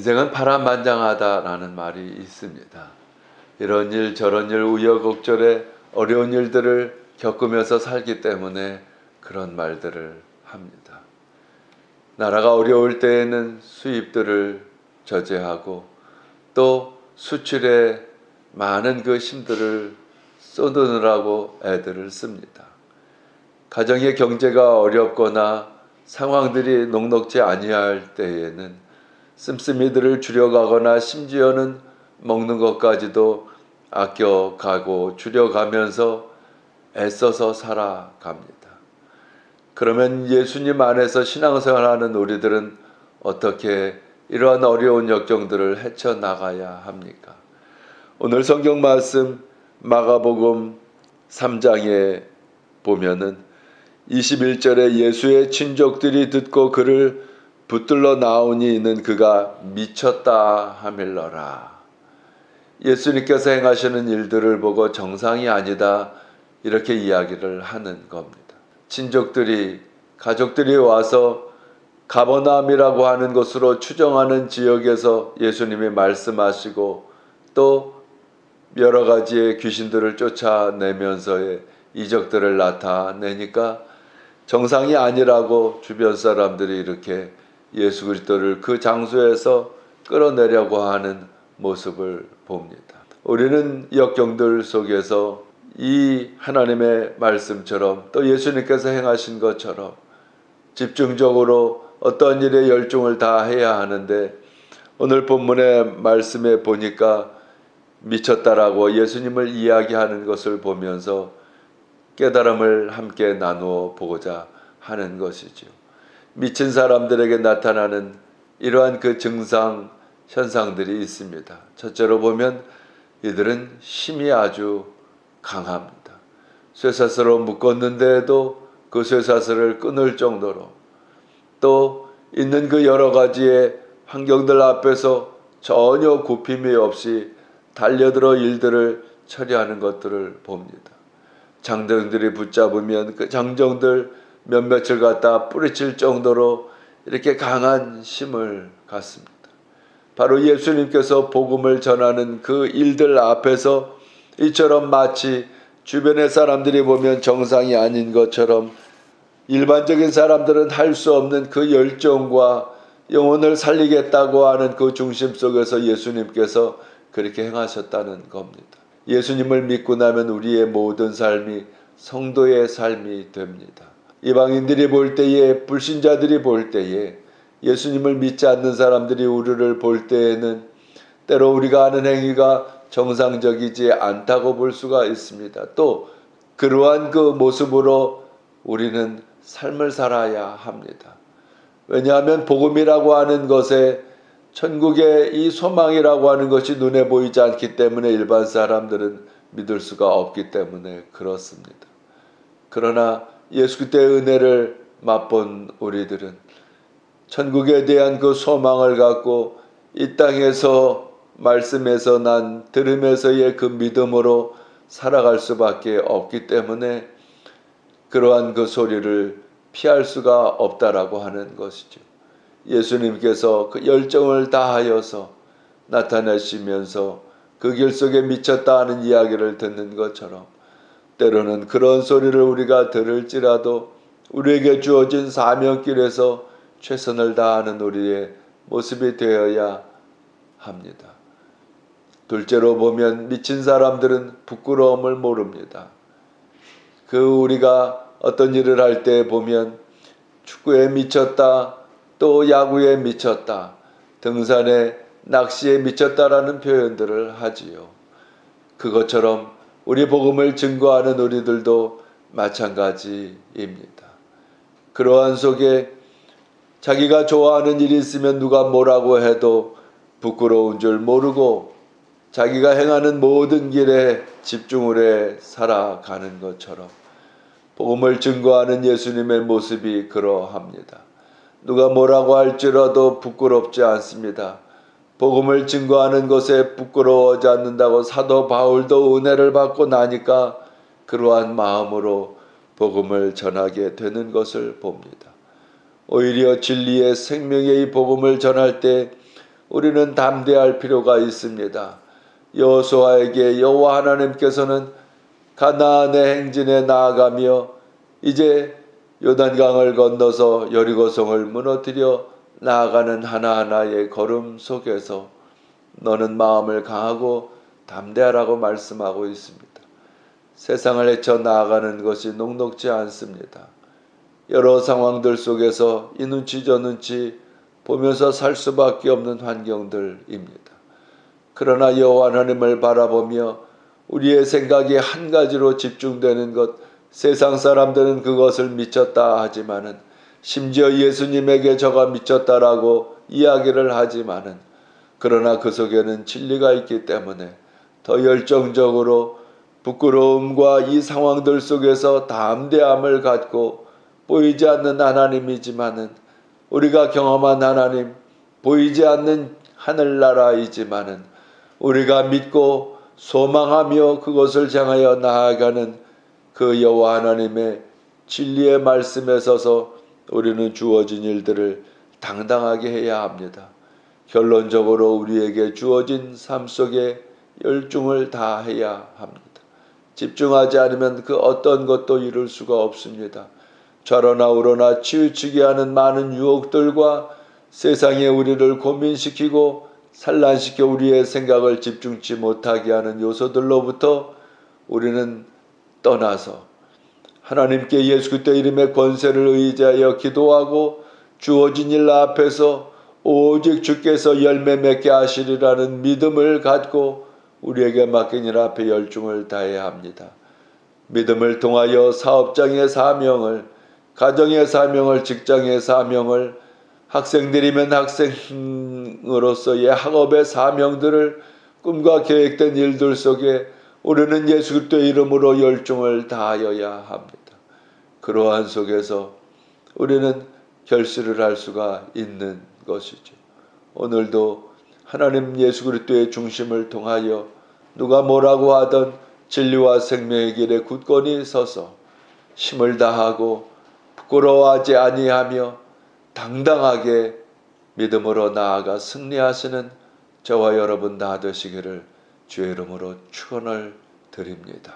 인생은 파란만장하다라는 말이 있습니다. 이런 일 저런 일 우여곡절에 어려운 일들을 겪으면서 살기 때문에 그런 말들을 합니다. 나라가 어려울 때에는 수입들을 저제하고 또 수출에 많은 그 힘들을 쏟으느라고 애들을 씁니다. 가정의 경제가 어렵거나 상황들이 녹록지 아니할 때에는 씀씀이들을 줄여가거나 심지어는 먹는 것까지도 아껴가고 줄여가면서 애써서 살아갑니다. 그러면 예수님 안에서 신앙생활하는 우리들은 어떻게 이러한 어려운 역경들을 헤쳐나가야 합니까? 오늘 성경 말씀 마가복음 3장에 보면은 21절에 예수의 친족들이 듣고 그를 붙들러 나오니 이는 그가 미쳤다 하밀러라. 예수님께서 행하시는 일들을 보고 정상이 아니다 이렇게 이야기를 하는 겁니다. 친족들이 가족들이 와서 가버나움이라고 하는 곳으로 추정하는 지역에서 예수님이 말씀하시고 또 여러 가지의 귀신들을 쫓아내면서의 이적들을 나타내니까 정상이 아니라고 주변 사람들이 이렇게 예수 그리스도를 그 장소에서 끌어내려고 하는 모습을 봅니다. 우리는 역경들 속에서 이 하나님의 말씀처럼 또 예수님께서 행하신 것처럼 집중적으로 어떤 일에 열중을 다해야 하는데 오늘 본문의 말씀에 보니까 미쳤다라고 예수님을 이야기하는 것을 보면서 깨달음을 함께 나누어 보고자 하는 것이죠. 미친 사람들에게 나타나는 이러한 그 증상, 현상들이 있습니다. 첫째로 보면 이들은 힘이 아주 강합니다. 쇠사슬로 묶었는데도 그 쇠사슬을 끊을 정도로 또 있는 그 여러 가지의 환경들 앞에서 전혀 굽힘이 없이 달려들어 일들을 처리하는 것들을 봅니다. 장정들이 붙잡으면 그 장정들 몇몇을 갖다 뿌리칠 정도로 이렇게 강한 힘을 갖습니다. 바로 예수님께서 복음을 전하는 그 일들 앞에서 이처럼 마치 주변의 사람들이 보면 정상이 아닌 것처럼 일반적인 사람들은 할 수 없는 그 열정과 영혼을 살리겠다고 하는 그 중심 속에서 예수님께서 그렇게 행하셨다는 겁니다. 예수님을 믿고 나면 우리의 모든 삶이 성도의 삶이 됩니다. 이방인들이 볼 때에 불신자들이 볼 때에 예수님을 믿지 않는 사람들이 우리를 볼 때에는 때로 우리가 하는 행위가 정상적이지 않다고 볼 수가 있습니다. 또 그러한 그 모습으로 우리는 삶을 살아야 합니다. 왜냐하면 복음이라고 하는 것에 천국의 이 소망이라고 하는 것이 눈에 보이지 않기 때문에 일반 사람들은 믿을 수가 없기 때문에 그렇습니다. 그러나 예수 그리스도의 은혜를 맛본 우리들은 천국에 대한 그 소망을 갖고 이 땅에서 말씀에서 난 들음에서의 그 믿음으로 살아갈 수밖에 없기 때문에 그러한 그 소리를 피할 수가 없다라고 하는 것이죠. 예수님께서 그 열정을 다하여서 나타내시면서 그 길 속에 미쳤다 하는 이야기를 듣는 것처럼 때로는 그런 소리를 우리가 들을지라도 우리에게 주어진 사명길에서 최선을 다하는 우리의 모습이 되어야 합니다. 둘째로 보면 미친 사람들은 부끄러움을 모릅니다. 그 우리가 어떤 일을 할 때 보면 축구에 미쳤다, 또 야구에 미쳤다, 등산에 낚시에 미쳤다라는 표현들을 하지요. 그것처럼 우리 복음을 증거하는 우리들도 마찬가지입니다. 그러한 속에 자기가 좋아하는 일이 있으면 누가 뭐라고 해도 부끄러운 줄 모르고 자기가 행하는 모든 길에 집중을 해 살아가는 것처럼 복음을 증거하는 예수님의 모습이 그러합니다. 누가 뭐라고 할지라도 부끄럽지 않습니다. 복음을 증거하는 것에 부끄러워하지 않는다고 사도 바울도 은혜를 받고 나니까 그러한 마음으로 복음을 전하게 되는 것을 봅니다. 오히려 진리의 생명의 이 복음을 전할 때 우리는 담대할 필요가 있습니다. 여호수아에게 여호와 하나님께서는 가나안의 행진에 나아가며 이제 요단강을 건너서 여리고성을 무너뜨려 나아가는 하나하나의 걸음 속에서 너는 마음을 강하고 담대하라고 말씀하고 있습니다. 세상을 헤쳐 나아가는 것이 녹록지 않습니다. 여러 상황들 속에서 이 눈치 저 눈치 보면서 살 수밖에 없는 환경들입니다. 그러나 여호와 하나님을 바라보며 우리의 생각이 한 가지로 집중되는 것, 세상 사람들은 그것을 미쳤다 하지만은, 심지어 예수님에게 저가 미쳤다라고 이야기를 하지만은, 그러나 그 속에는 진리가 있기 때문에 더 열정적으로 부끄러움과 이 상황들 속에서 담대함을 갖고 보이지 않는 하나님이지만은, 우리가 경험한 하나님, 보이지 않는 하늘나라이지만은 우리가 믿고 소망하며 그것을 향하여 나아가는 그 여호와 하나님의 진리의 말씀에 서서 우리는 주어진 일들을 당당하게 해야 합니다. 결론적으로 우리에게 주어진 삶 속에 열중을 다해야 합니다. 집중하지 않으면 그 어떤 것도 이룰 수가 없습니다. 좌로나 우로나 치우치게 하는 많은 유혹들과 세상에 우리를 고민시키고 산란시켜 우리의 생각을 집중치 못하게 하는 요소들로부터 우리는 떠나서 하나님께 예수 그리스도 이름의 권세를 의지하여 기도하고 주어진 일 앞에서 오직 주께서 열매 맺게 하시리라는 믿음을 갖고 우리에게 맡긴 일 앞에 열중을 다해야 합니다. 믿음을 통하여 사업장의 사명을, 가정의 사명을, 직장의 사명을, 학생들이면 학생으로서의 학업의 사명들을, 꿈과 계획된 일들 속에 우리는 예수 그리스도의 이름으로 열중을 다하여야 합니다. 그러한 속에서 우리는 결실을 할 수가 있는 것이죠. 오늘도 하나님 예수 그리스도의 중심을 통하여 누가 뭐라고 하던 진리와 생명의 길에 굳건히 서서 힘을 다하고 부끄러워하지 아니하며 당당하게 믿음으로 나아가 승리하시는 저와 여러분 다 되시기를 주의 이름으로 축원을 드립니다.